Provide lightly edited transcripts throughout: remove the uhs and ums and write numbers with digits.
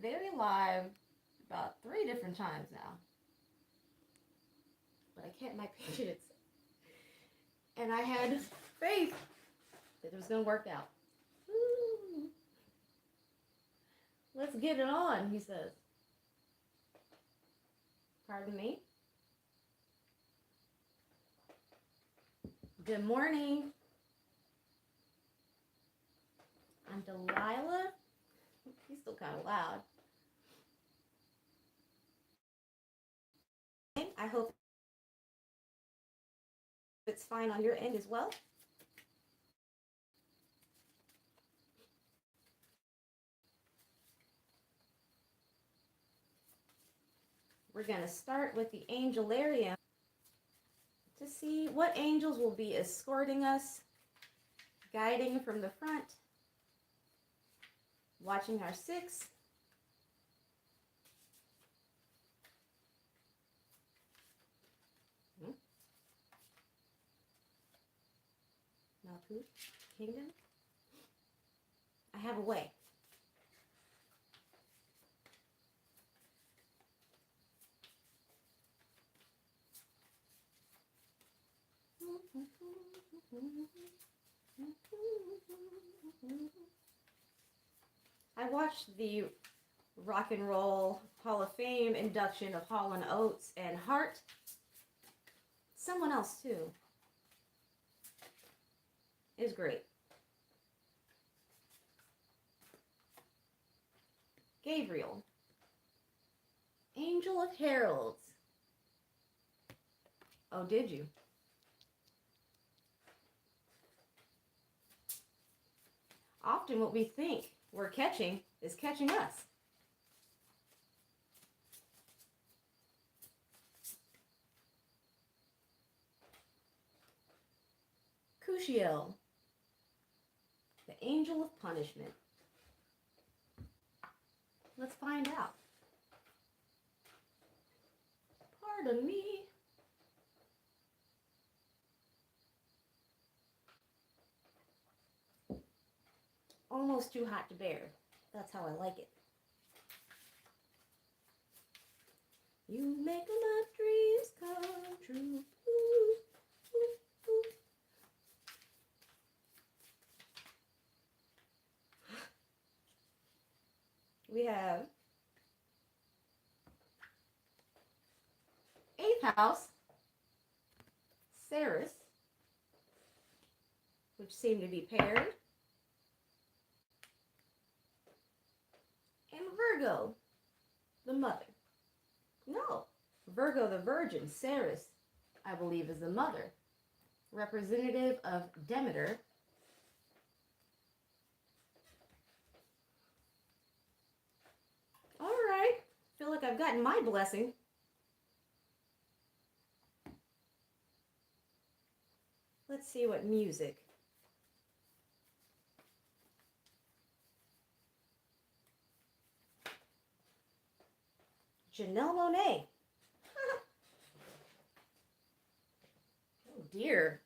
very live about 3 different times now. But I kept my patience. And I had faith that it was going to work out. Ooh. Let's get it on, he says. Pardon me? Good morning. I'm Delilah. He's still kind of loud. I hope it's fine on your end as well. We're going to start with the Angelarium to see what angels will be escorting us, guiding from the front, watching our 6. Malkuth, Kingdom. I have a way. I watched the Rock and Roll Hall of Fame induction of Hall & Oates and Heart. Someone else too. It was great. Gabriel. Angel of Heralds. Oh, did you? Often what we think we're catching is catching us. Cushiel, the angel of punishment. Let's find out. Pardon me. Almost too hot to bear. That's how I like it. You make my dreams come true. Ooh, ooh, ooh. We have 8th house, Ceres, which seem to be paired, and Virgo, the mother. No, Virgo the virgin, Ceres, I believe, is the mother, representative of Demeter. All right, feel like I've gotten my blessing. Let's see what music. Janelle Monáe. Oh dear.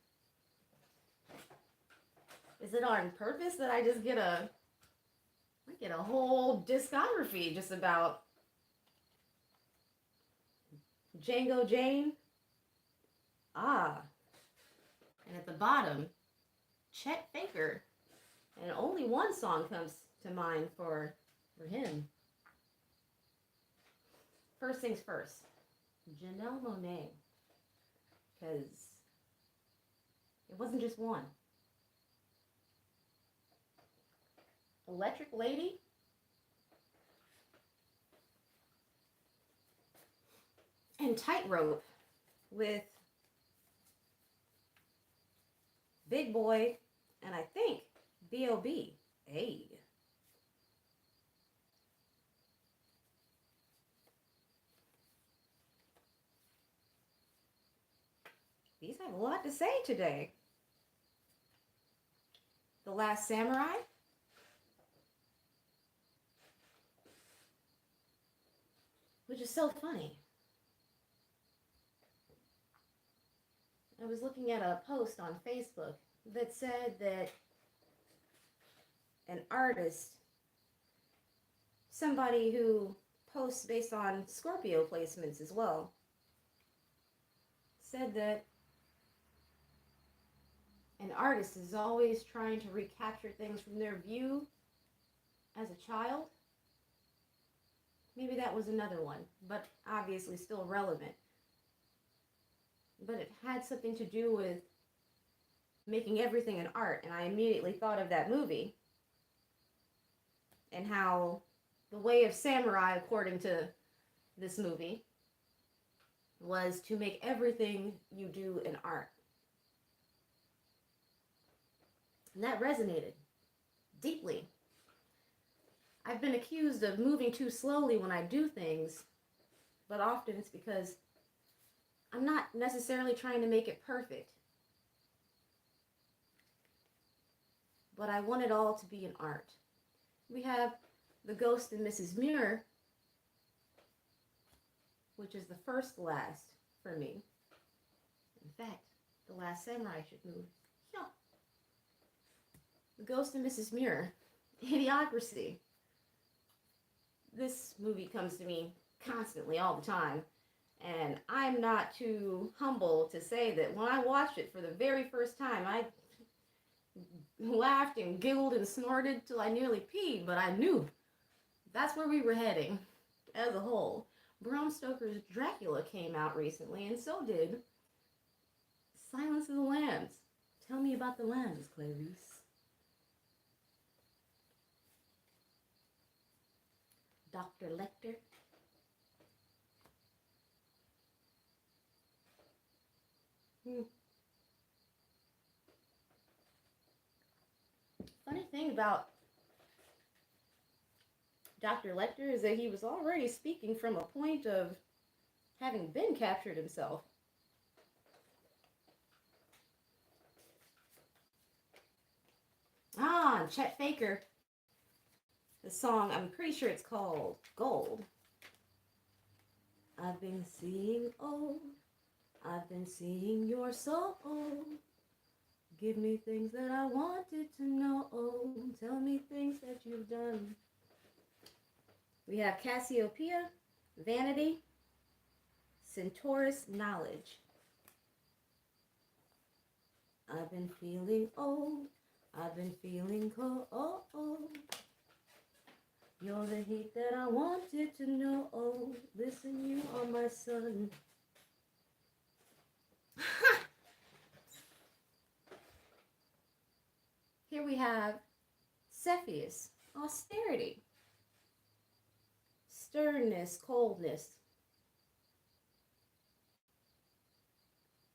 Is it on purpose that I just get a whole discography just about Django Jane? Ah. And at the bottom, Chet Faker. And only one song comes to mind for him. First things first, Janelle Monáe. Because it wasn't just one. Electric Lady. And Tightrope with Big Boy and I think B.O.B. Hey. These have a lot to say today. The Last Samurai. Which is so funny. I was looking at a post on Facebook that said that an artist somebody who posts based on Scorpio placements as well, said that an artist is always trying to recapture things from their view as a child. Maybe that was another one, but obviously still relevant. But it had something to do with making everything an art, and I immediately thought of that movie and how the way of samurai, according to this movie, was to make everything you do an art. And that resonated deeply. I've been accused of moving too slowly when I do things, but often it's because I'm not necessarily trying to make it perfect. But I want it all to be an art. We have The Ghost and Mrs. Muir, which is the first last for me. In fact, The Last Samurai should move. Yeah. The Ghost and Mrs. Muir, Idiocracy. This movie comes to me constantly, all the time. And I'm not too humble to say that when I watched it for the very first time, I laughed and giggled and snorted till I nearly peed, but I knew that's where we were heading as a whole. Bram Stoker's Dracula came out recently, and so did Silence of the Lambs. Tell me about the lambs, Clarice. Dr. Lecter. Funny thing about Dr. Lecter is that he was already speaking from a point of having been captured himself. And Chet Faker. The song, I'm pretty sure it's called Gold. I've been seeing old. I've been seeing your soul. Give me things that I wanted to know. Tell me things that you've done. We have Cassiopeia, Vanity, Centaurus, Knowledge. I've been feeling old. I've been feeling cold. You're the heat that I wanted to know. Listen, you are my sun. Here we have Cepheus, austerity, sternness, coldness.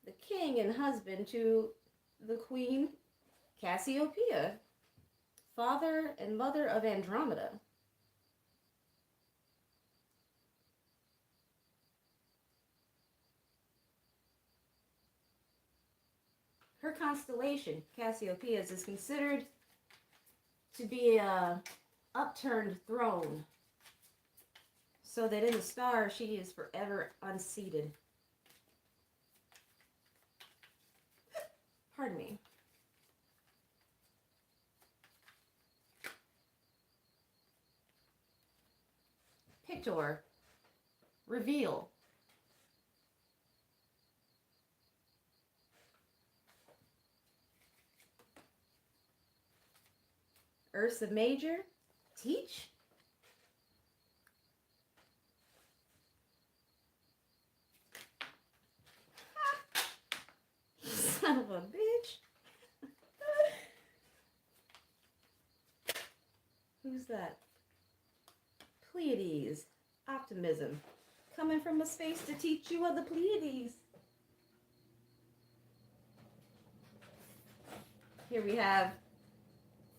The king and husband to the queen, Cassiopeia, father and mother of Andromeda. Her constellation, Cassiopeia's, is considered to be a upturned throne, so that in the star she is forever unseated. Pardon me. Pictor, reveal. Ursa Major, teach. Son of a bitch. Who's that? Pleiades, optimism. Coming from a space to teach you of the Pleiades. Here we have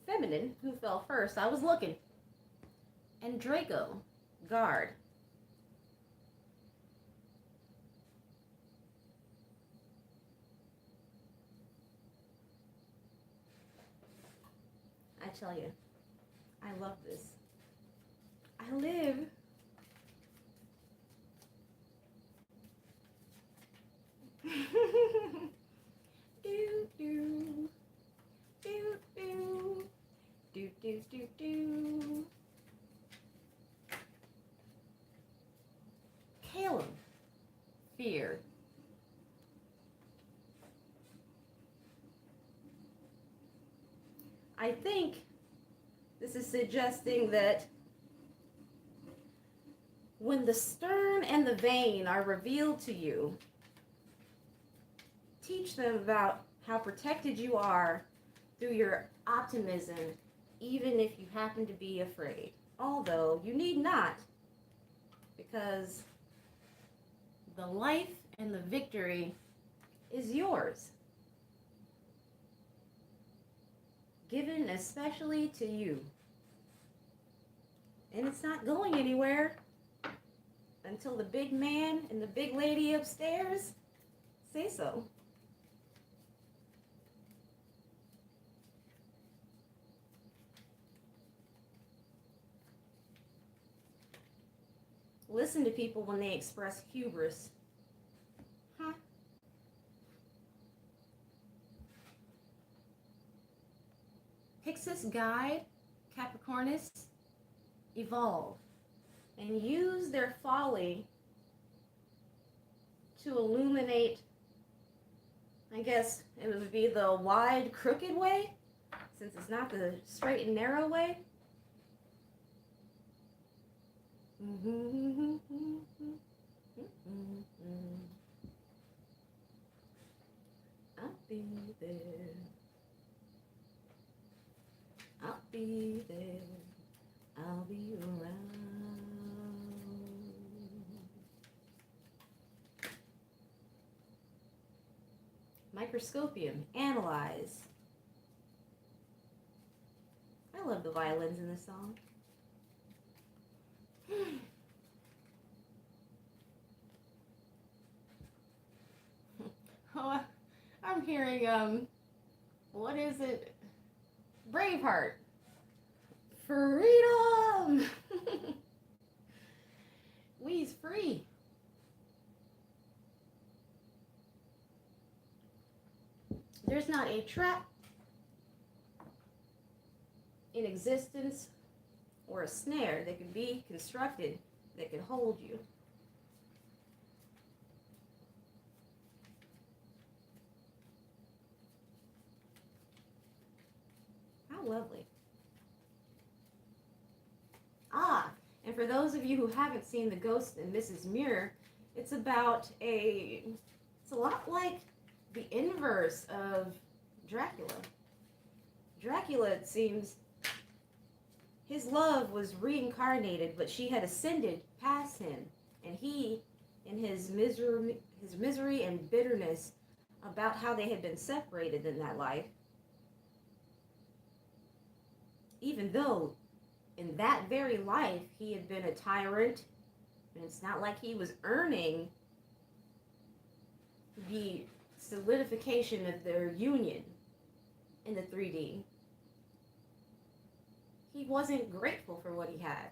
Feminine, who fell first. I was looking. And Draco, guard. I tell you, I love this. I live do do do do do do do do. fear. I think this is suggesting that when the stern and the vain are revealed to you, teach them about how protected you are through your optimism, even if you happen to be afraid. Although you need not, because the life and the victory is yours, given especially to you. And it's not going anywhere until the big man and the big lady upstairs say so. Listen to people when they express hubris. Huh? Pixis guide Capricornus evolve and use their folly to illuminate, I guess it would be the wide, crooked way, since it's not the straight and narrow way. I'll be there. I'll be there. I'll be around. Microscopium, analyze. I love the violins in this song. Oh, I'm hearing, what is it? Braveheart. Freedom! We's free. There's not a trap in existence or a snare that can be constructed that can hold you. How lovely. Ah, and for those of you who haven't seen The Ghost and Mrs. Muir, it's a lot like the inverse of Dracula. Dracula, it seems, his love was reincarnated, but she had ascended past him, and he, in his misery and bitterness about how they had been separated in that life, even though in that very life he had been a tyrant, and it's not like he was earning the solidification of their union in the 3D. He wasn't grateful for what he had,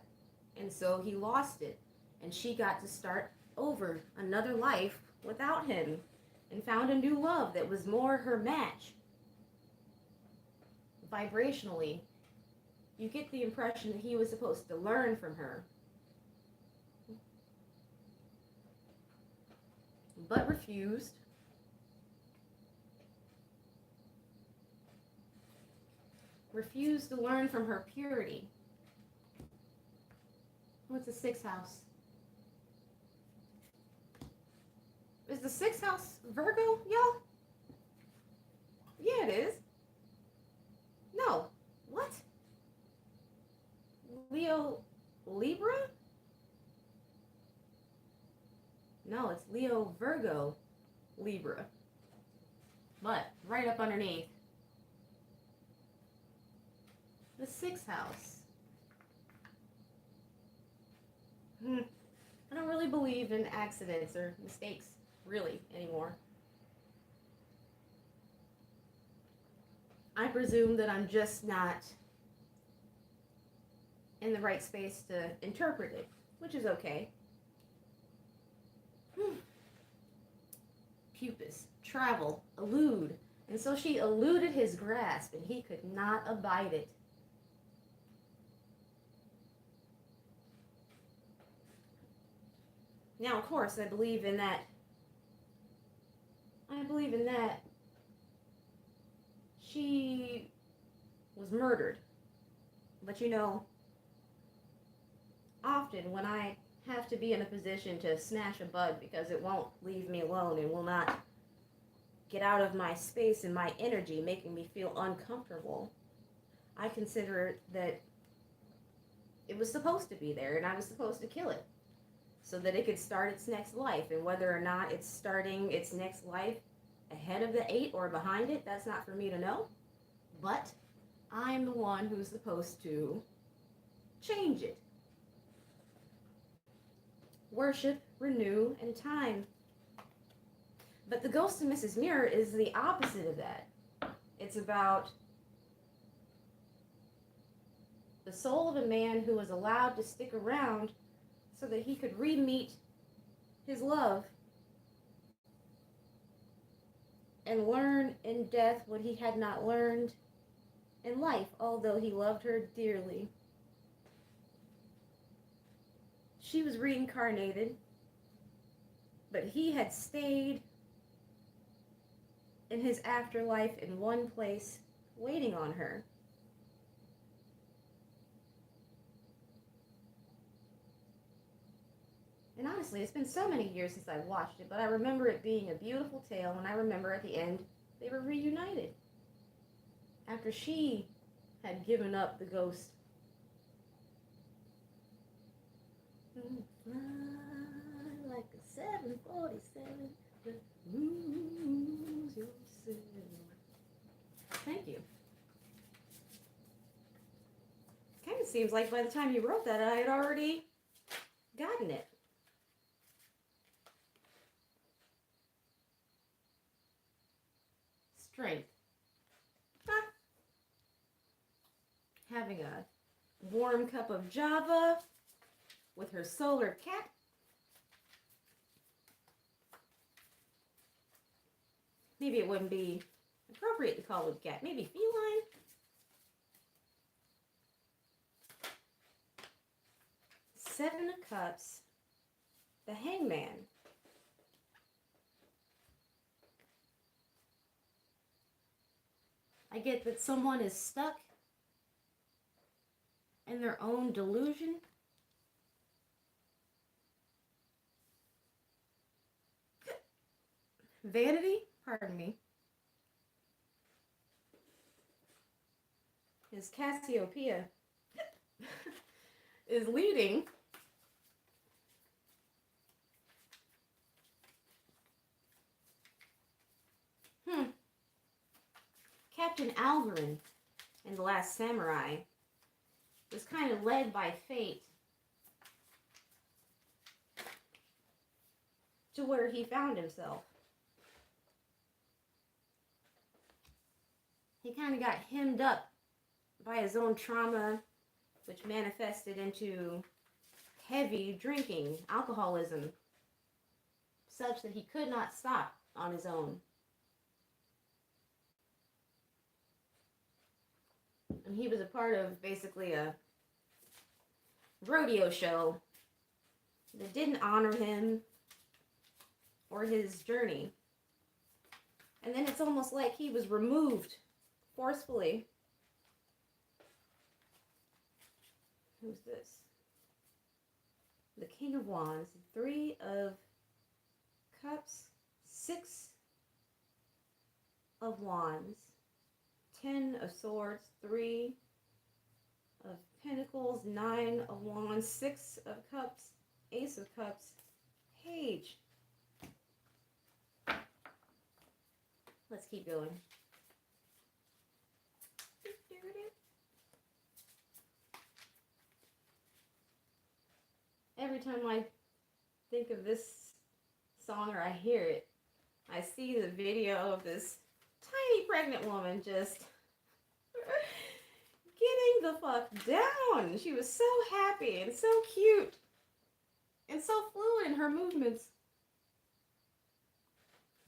and so he lost it, and she got to start over another life without him and found a new love that was more her match. Vibrationally, you get the impression that he was supposed to learn from her, but refused. Refused to learn from her purity. What's the 6th house? Is the 6th house Virgo, y'all? Yeah, it is. No. What? Leo Libra? No, it's Leo Virgo Libra. But right up underneath, the 6th house. I don't really believe in accidents or mistakes, really, anymore. I presume that I'm just not in the right space to interpret it, which is okay. Pupus, travel, elude. And so she eluded his grasp, and he could not abide it. Now, of course, I believe in that believe in that, she was murdered. But you know, often when I have to be in a position to snatch a bug because it won't leave me alone and will not get out of my space and my energy, making me feel uncomfortable, I consider that it was supposed to be there and I was supposed to kill it so that it could start its next life. And whether or not it's starting its next life ahead of the 8 or behind it, that's not for me to know. But I'm the one who's supposed to change it. Worship, renew, and time. But The Ghost of Mrs. Muir is the opposite of that. It's about the soul of a man who was allowed to stick around so that he could re-meet his love and learn in death what he had not learned in life, although he loved her dearly. She was reincarnated, but he had stayed in his afterlife in one place, waiting on her. And honestly, it's been so many years since I've watched it, but I remember it being a beautiful tale, and I remember at the end, they were reunited. After she had given up the ghost. Fly like a 747, but lose yourself. Thank you. Kind of seems like by the time you wrote that, I had already gotten it. Strength. Huh. Having a warm cup of Java with her solar cat. Maybe it wouldn't be appropriate to call it a cat. Maybe feline. Seven of Cups. The Hangman. I get that someone is stuck in their own delusion. Vanity, pardon me, his Cassiopeia is leading Captain Algarin in The Last Samurai was kind of led by fate to where he found himself. He kind of got hemmed up by his own trauma, which manifested into heavy drinking, alcoholism, such that he could not stop on his own. And he was a part of basically a rodeo show that didn't honor him or his journey. And then it's almost like he was removed forcefully. Who's this? The King of Wands, 3 of Cups, 6 of Wands, 10 of Swords, 3 of Pentacles, 9 of Wands, 6 of Cups, Ace of Cups, Page. Let's keep going. Every time I think of this song or I hear it, I see the video of this tiny pregnant woman just getting the fuck down. She was so happy and so cute and so fluid in her movements.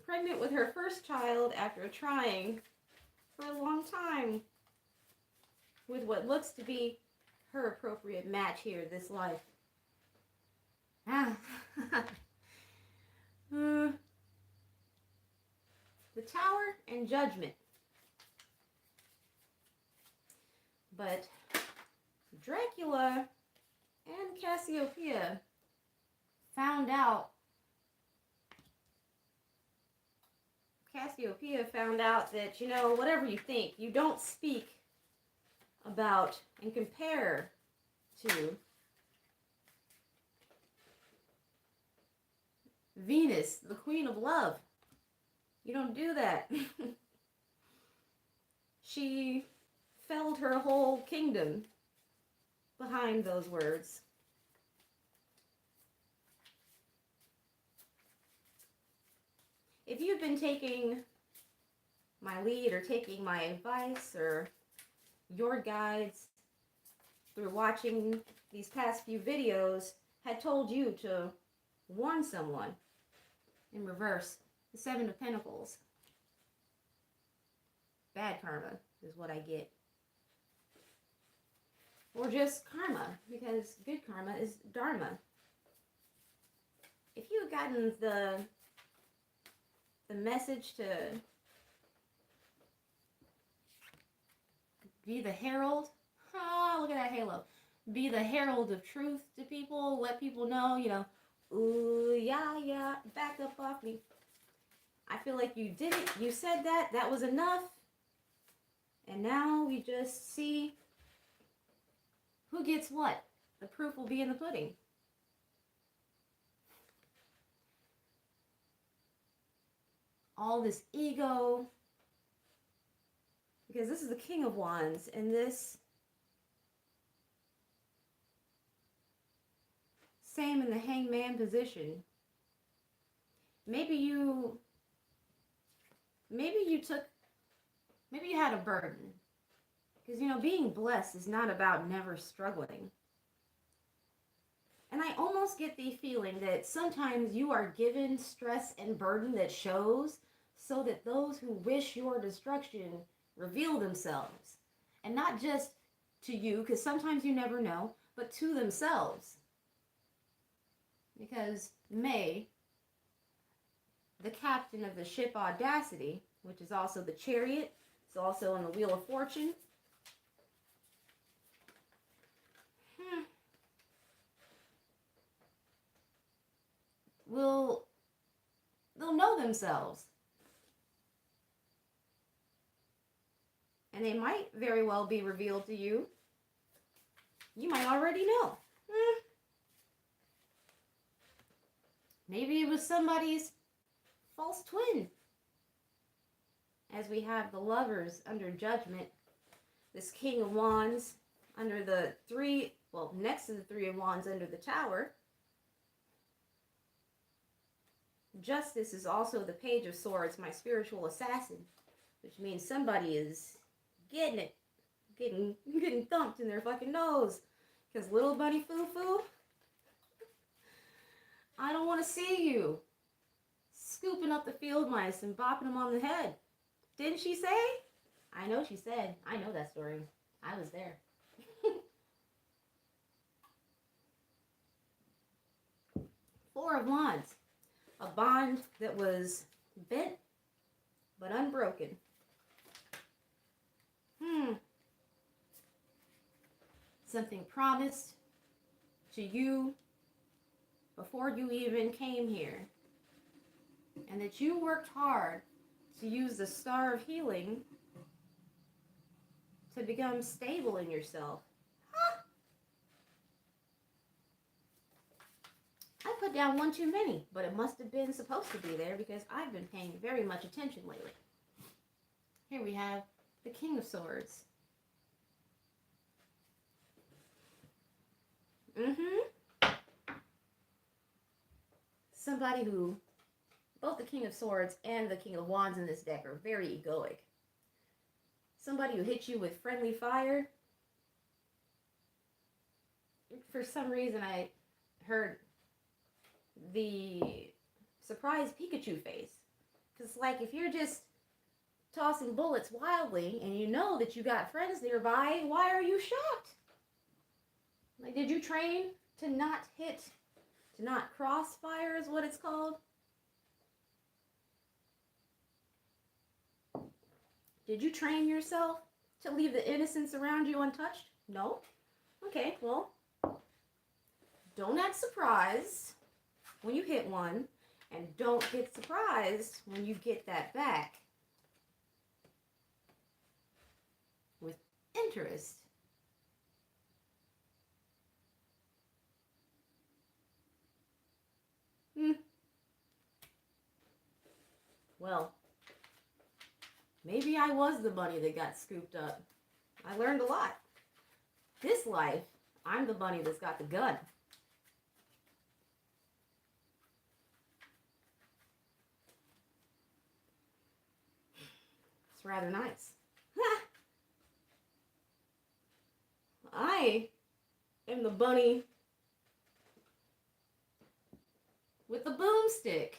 Pregnant with her first child after trying for a long time with what looks to be her appropriate match here this life. and Judgment. But Dracula and Cassiopeia found out that, you know, whatever you think, you don't speak about and compare to Venus, the Queen of Love. You don't do that. She felled her whole kingdom behind those words. If you've been taking my lead or taking my advice or your guides through watching these past few videos, had told you to warn someone in reverse, the Seven of Pentacles. Bad karma is what I get. Or just karma, because good karma is dharma. If you had gotten the message to be the herald, look at that halo. Be the herald of truth to people, let people know, you know, ooh, yeah, back up off me. I feel like you did it, you said that, that was enough. And now we just see who gets what. The proof will be in the pudding. All this ego, because this is the King of Wands, and this same in the Hangman position. Maybe you had a burden. Because, you know, being blessed is not about never struggling. And I almost get the feeling that sometimes you are given stress and burden that shows so that those who wish your destruction reveal themselves. And not just to you, because sometimes you never know, but to themselves. Because May, the captain of the ship Audacity, which is also the Chariot, it's also on the Wheel of Fortune. They'll know themselves. And they might very well be revealed to you. You might already know. Maybe it was somebody's false twin. As we have the Lovers under Judgment, this King of Wands under the three, well, next to the Three of Wands under the Tower. Justice is also the Page of Swords, my spiritual assassin, which means somebody is getting it, getting thumped in their fucking nose. Because little bunny foo-foo, I don't want to see you scooping up the field mice and bopping them on the head. Didn't she say? I know she said. I know that story. I was there. Four of Wands. A bond that was bent but unbroken. Something promised to you before you even came here. And that you worked hard to use the Star of Healing to become stable in yourself. I put down one too many, but it must have been supposed to be there because I've been paying very much attention lately. Here we have the King of Swords. Somebody who, both the King of Swords and the King of Wands in this deck are very egoic. Somebody who hits you with friendly fire. For some reason I heard the surprise Pikachu face. Because, like, if you're just tossing bullets wildly and you know that you got friends nearby, why are you shocked? Like, did you train to not hit, to not crossfire is what it's called? Did you train yourself to leave the innocence around you untouched? No? Okay, well, don't act surprised when you hit one, and don't get surprised when you get that back with interest. Well, maybe I was the bunny that got scooped up. I learned a lot. This life, I'm the bunny that's got the gun. It's rather nice. I am the bunny with the boomstick.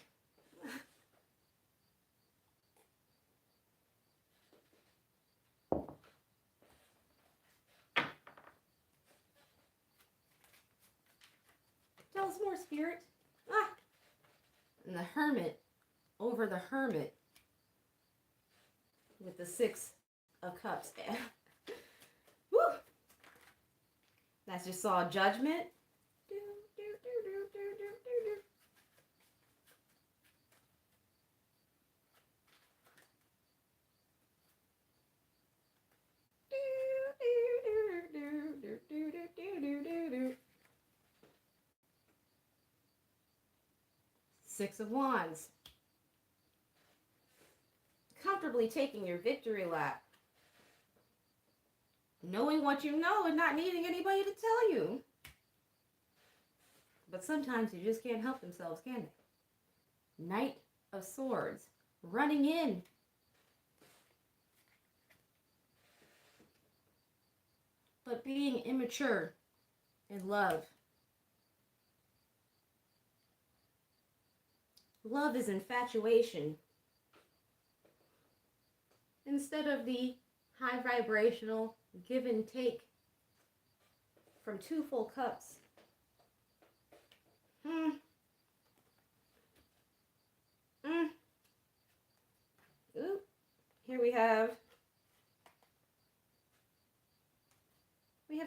Tell us more, spirit. Ah. And the hermit over the hermit with the 6 of cups. Woo! That's just saw judgment. Six of Wands. Comfortably taking your victory lap. Knowing what you know and not needing anybody to tell you. But sometimes you just can't help themselves, can they? Knight of Swords. Running in. But being immature in love. Love is infatuation. Instead of the high vibrational give and take from 2 full cups. Ooh, here we have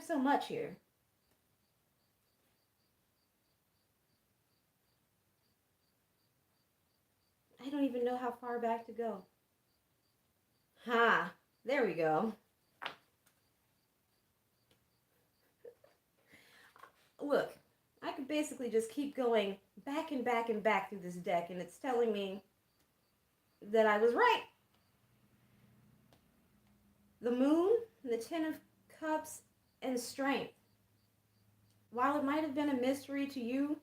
so much here. I don't even know how far back to go. Ha, there we go. Look, I could basically just keep going back and back and back through this deck, and it's telling me that I was right. The Moon, the 10 of Cups, and Strength. While it might have been a mystery to you,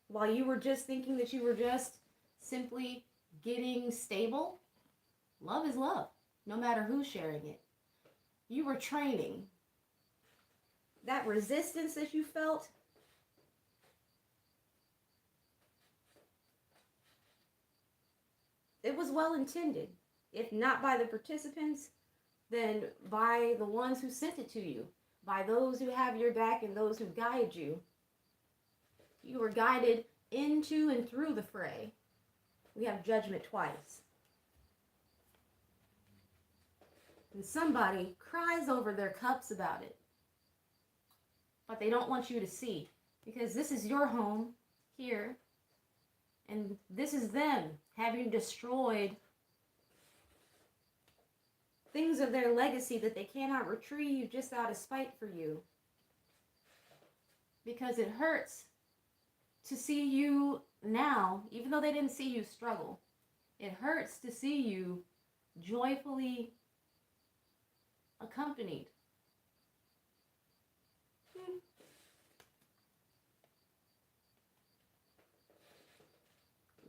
while you were just thinking that you were just simply getting stable, love is love, no matter who's sharing it. You were training. That resistance that you felt, it was well intended. If not by the participants, then by the ones who sent it to you, by those who have your back and those who guide you. You were guided into and through the fray. We have Judgment twice. And somebody cries over their cups about it. But they don't want you to see, because this is your home here, and this is them having destroyed things of their legacy that they cannot retrieve just out of spite for you. Because it hurts to see you now, even though they didn't see you struggle. It hurts to see you joyfully accompanied.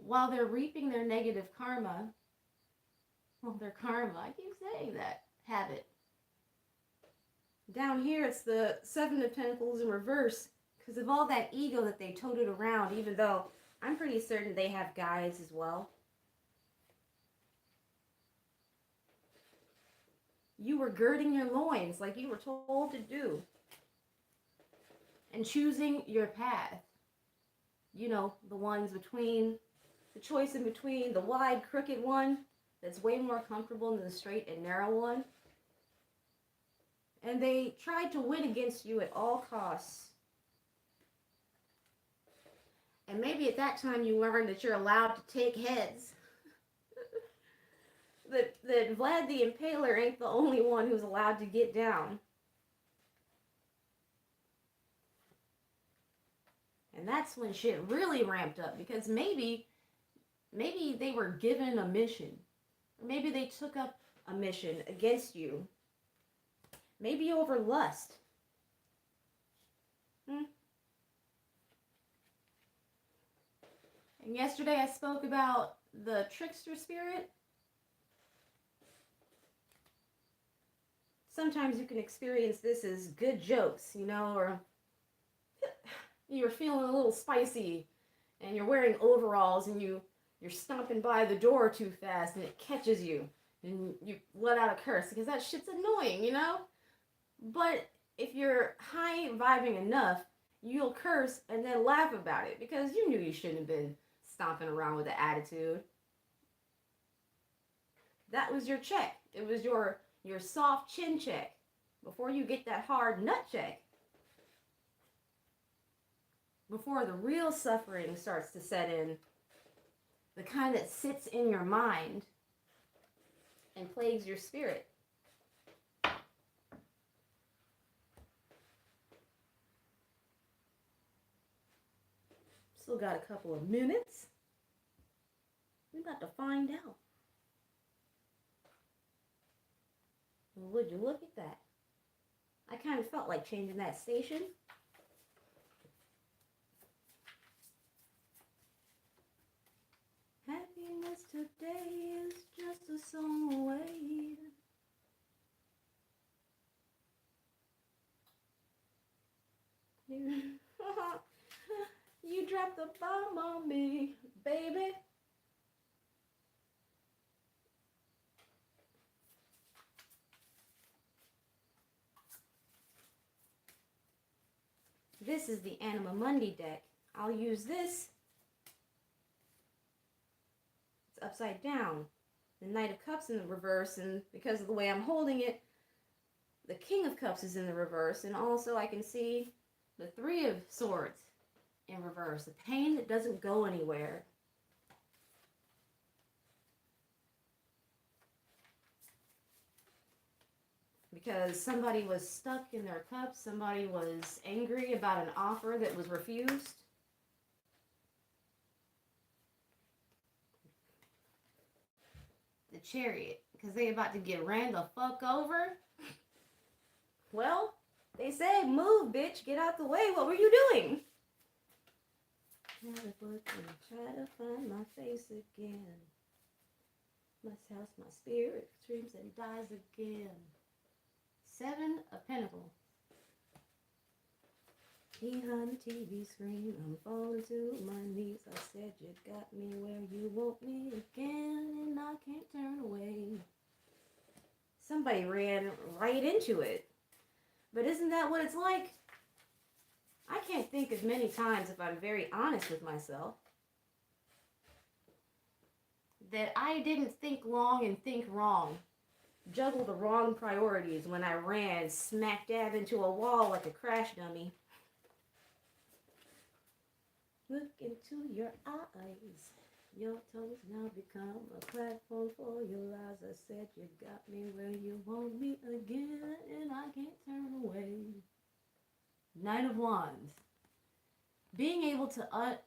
While they're reaping their negative karma, well, their karma, I keep saying that, habit. Down here, it's the 7 of Pentacles in reverse, because of all that ego that they toted around, even though I'm pretty certain they have guides as well. You were girding your loins like you were told to do. And choosing your path. You know, the ones between, the choice in between the wide, crooked one that's way more comfortable than the straight and narrow one. And they tried to win against you at all costs. And maybe at that time you learned that you're allowed to take heads. that Vlad the Impaler ain't the only one who's allowed to get down. And that's when shit really ramped up, because maybe they were given a mission. Or maybe they took up a mission against you. Maybe over lust. And yesterday I spoke about the trickster spirit. Sometimes you can experience this as good jokes, you know, or you're feeling a little spicy and you're wearing overalls and you're stomping by the door too fast and it catches you and you let out a curse because that shit's annoying, you know? But if you're high vibing enough, you'll curse and then laugh about it because you knew you shouldn't have been stomping around with an attitude. That was your check. It was your soft chin check before you get that hard nut check. Before the real suffering starts to set in, the kind that sits in your mind and plagues your spirit. Still got a couple of minutes. We're about to find out. Would you look at that? I kind of felt like changing that station. Happiness today is just a song away. You dropped the bomb on me, baby. This is the Anima Mundi deck. I'll use this. It's upside down. The Knight of Cups in the reverse, and because of the way I'm holding it, the King of Cups is in the reverse, and also I can see the Three of Swords in reverse. The pain that doesn't go anywhere. Because somebody was stuck in their cups, somebody was angry about an offer that was refused. The Chariot, because they about to get ran the fuck over. Well, they said, move, bitch, get out the way. What were you doing? Try to find my face again. Must house my spirit, dreams and dies again. Seven of Pentacles. Behind the TV screen, I'm falling to my knees. I said you got me where you want me again, and I can't turn away. Somebody ran right into it. But isn't that what it's like? I can't think of many times, if I'm very honest with myself, that I didn't think long and think wrong. Juggle the wrong priorities when I ran smack dab into a wall like a crash dummy. Look into your eyes. Your tongues now become a platform for your lies. I said you got me where you want me again, and I can't turn away. Knight of Wands. Being able to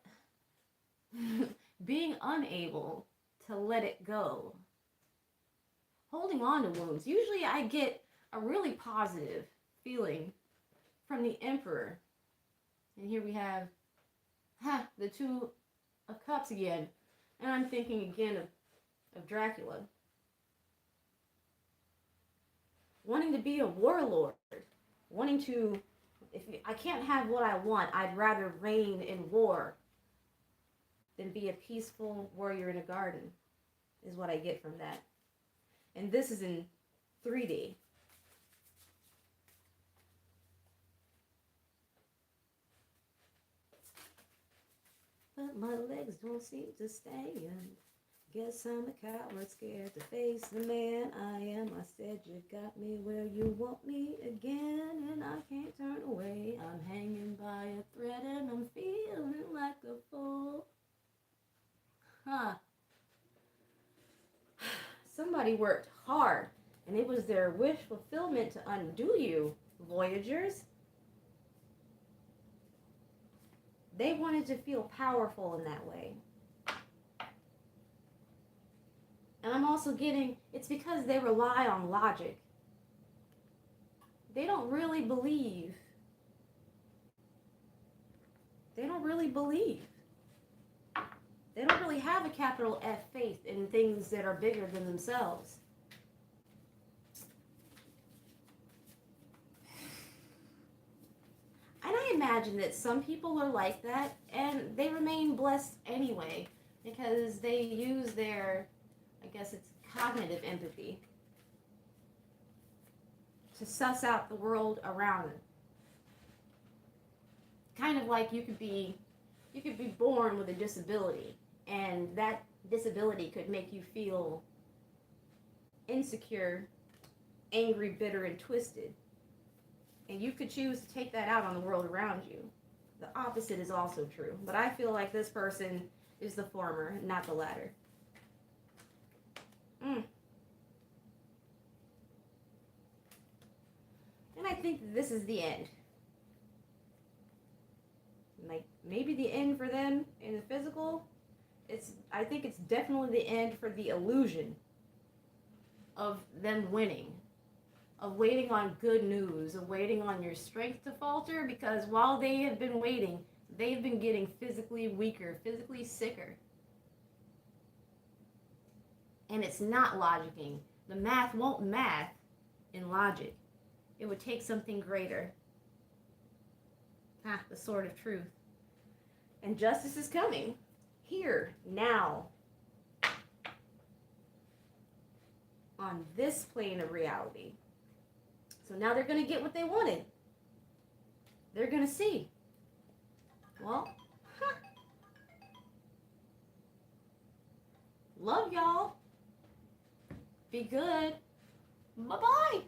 being unable to let it go. Holding on to wounds. Usually I get a really positive feeling from the Emperor. And here we have the Two of Cups again. And I'm thinking again of Dracula. Wanting to be a warlord. Wanting to, I can't have what I want, I'd rather reign in war than be a peaceful warrior in a garden, is what I get from that. And this is in 3D. But my legs don't seem to stand. Guess I'm a coward, scared to face the man I am. I said you got me where you want me again, and I can't turn away. I'm hanging by a thread and I'm feeling like a fool. Huh. Somebody worked hard, and it was their wish fulfillment to undo you, Voyagers. They wanted to feel powerful in that way. And I'm also getting, it's because they rely on logic. They don't really believe. They don't really believe. They don't really have a capital F faith in things that are bigger than themselves. And I imagine that some people are like that, and they remain blessed anyway, because they use their, I guess it's cognitive empathy, to suss out the world around them. Kind of like you could be born with a disability, and that disability could make you feel insecure, angry, bitter, and twisted. And you could choose to take that out on the world around you. The opposite is also true. But I feel like this person is the former, not the latter. And I think this is the end. Like, maybe the end for them in the physical. I think it's definitely the end for the illusion of them winning. Of waiting on good news, of waiting on your strength to falter, because while they have been waiting, they've been getting physically weaker, physically sicker. And it's not logicking. The math won't math in logic. It would take something greater. The sword of truth. And justice is coming. Here, now. On this plane of reality. So now they're going to get what they wanted. They're going to see. Well, love y'all. Be good. Bye-bye.